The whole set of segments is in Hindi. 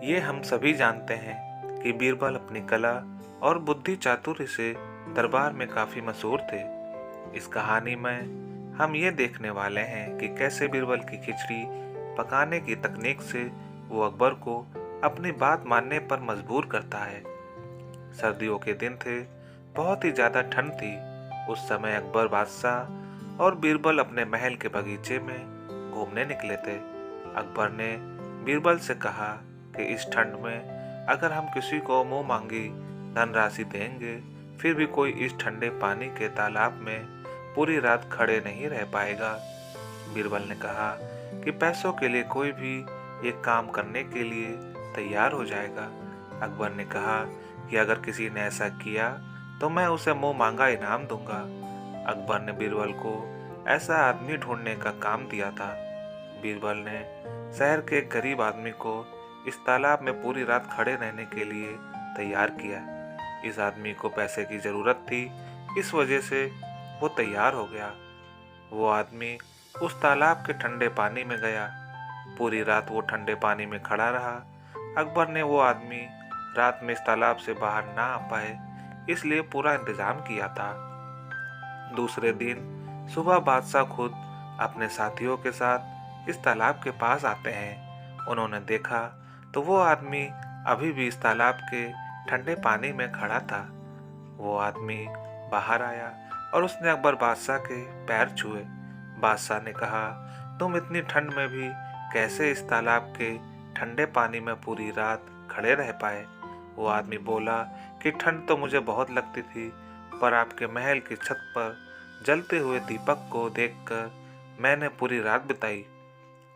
ये हम सभी जानते हैं कि बीरबल अपनी कला और बुद्धि चातुर्य से दरबार में काफी मशहूर थे। इस कहानी में हम ये देखने वाले हैं कि कैसे बीरबल की खिचड़ी पकाने की तकनीक से वो अकबर को अपनी बात मानने पर मजबूर करता है। सर्दियों के दिन थे, बहुत ही ज्यादा ठंड थी। उस समय अकबर बादशाह और बीरबल अपने महल के बगीचे में घूमने निकले थे। अकबर ने बीरबल से कहा कि इस ठंड में अगर हम किसी को मुंह मांगी धनराशि देंगे, फिर भी कोई इस ठंडे पानी के तालाब में पूरी रात खड़े नहीं रह पाएगा। बीरबल ने कहा कि पैसों के लिए कोई भी ये काम करने के लिए तैयार हो जाएगा। अकबर ने कहा कि अगर किसी ने ऐसा किया तो मैं उसे मुंह मांगा इनाम दूंगा। अकबर ने बीरबल को ऐसा आदमी ढूंढने का काम दिया था। बीरबल ने शहर के एक गरीब आदमी को इस तालाब में पूरी रात खड़े रहने के लिए तैयार किया। इस आदमी को पैसे की जरूरत थी, इस वजह से वो तैयार हो गया। वो आदमी उस तालाब के ठंडे पानी में गया। पूरी रात वो ठंडे पानी में खड़ा रहा। अकबर ने वो आदमी रात में इस तालाब से बाहर ना आ पाए, इसलिए पूरा इंतजाम किया था। दूसरे दिन सुबह बादशाह खुद अपने साथियों के साथ इस तालाब के पास आते हैं। उन्होंने देखा तो वो आदमी अभी भी इस तालाब के ठंडे पानी में खड़ा था। वो आदमी बाहर आया और उसने अकबर बादशाह के पैर छुए। बादशाह ने कहा, तुम इतनी ठंड में भी कैसे इस तालाब के ठंडे पानी में पूरी रात खड़े रह पाए? वो आदमी बोला कि ठंड तो मुझे बहुत लगती थी, पर आपके महल की छत पर जलते हुए दीपक को देखकर मैंने पूरी रात बिताई।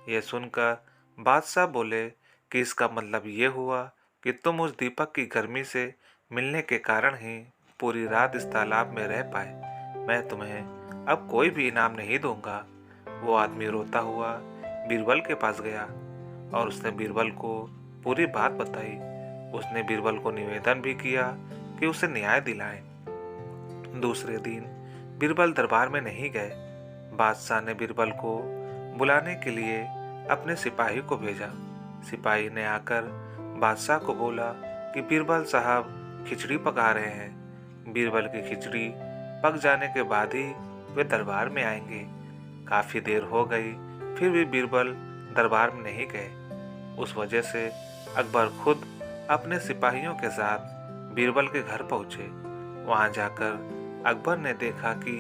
ये सुनकर बादशाह बोले कि इसका मतलब ये हुआ कि तुम उस दीपक की गर्मी से मिलने के कारण ही पूरी रात इस तालाब में रह पाए। मैं तुम्हें अब कोई भी इनाम नहीं दूंगा। वो आदमी रोता हुआ बीरबल के पास गया और उसने बीरबल को पूरी बात बताई। उसने बीरबल को निवेदन भी किया कि उसे न्याय दिलाएं। दूसरे दिन बीरबल दरबार में नहीं गए। बादशाह ने बीरबल को बुलाने के लिए अपने सिपाही को भेजा। सिपाही ने आकर बादशाह को बोला कि बीरबल साहब खिचड़ी पका रहे हैं। बीरबल की खिचड़ी पक जाने के बाद ही वे दरबार में आएंगे। काफी देर हो गई, फिर भी बीरबल दरबार में नहीं गए। उस वजह से अकबर खुद अपने सिपाहियों के साथ बीरबल के घर पहुंचे। वहां जाकर अकबर ने देखा कि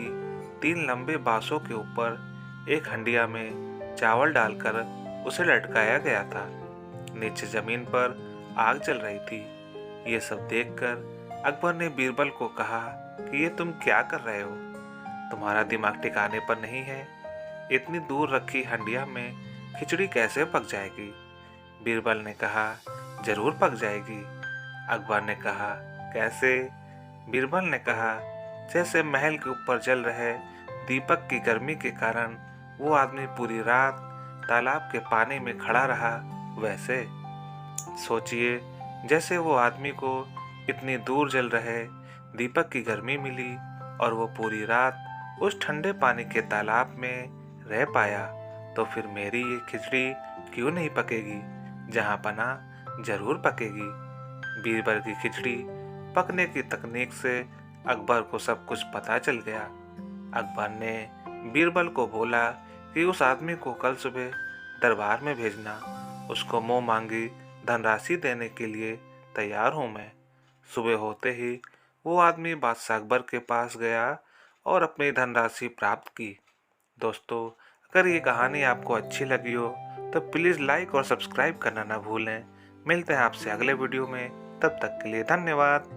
3 लंबे बांसों के ऊपर एक हंडिया में चावल डालकर उसे लटकाया गया था। नीचे जमीन पर आग जल रही थी। ये सब देखकर अकबर ने बीरबल को कहा कि ये तुम क्या कर रहे हो? तुम्हारा दिमाग ठिकाने पर नहीं है? इतनी दूर रखी हंडिया में खिचड़ी कैसे पक जाएगी? बीरबल ने कहा, जरूर पक जाएगी। अकबर ने कहा, कैसे? बीरबल ने कहा, जैसे महल के ऊपर जल रहे दीपक की गर्मी के कारण वो आदमी पूरी रात तालाब के पानी में खड़ा रहा, वैसे। सोचिए, जैसे वो आदमी को इतनी दूर जल रहे दीपक की गर्मी मिली और वो पूरी रात उस ठंडे पानी के तालाब में रह पाया, तो फिर मेरी ये खिचड़ी क्यों नहीं पकेगी? जहाँ बना जरूर पकेगी। बीरबल की खिचड़ी पकने की तकनीक से अकबर को सब कुछ पता चल गया। अकबर ने बीरबल को बोला कि उस आदमी को कल सुबह दरबार में भेजना। उसको मुंह मांगी धनराशि देने के लिए तैयार हूं मैं। सुबह होते ही वो आदमी बादशाह अकबर के पास गया और अपनी धनराशि प्राप्त की। दोस्तों, अगर ये कहानी आपको अच्छी लगी हो तो प्लीज़ लाइक और सब्सक्राइब करना ना भूलें। मिलते हैं आपसे अगले वीडियो में, तब तक के लिए धन्यवाद।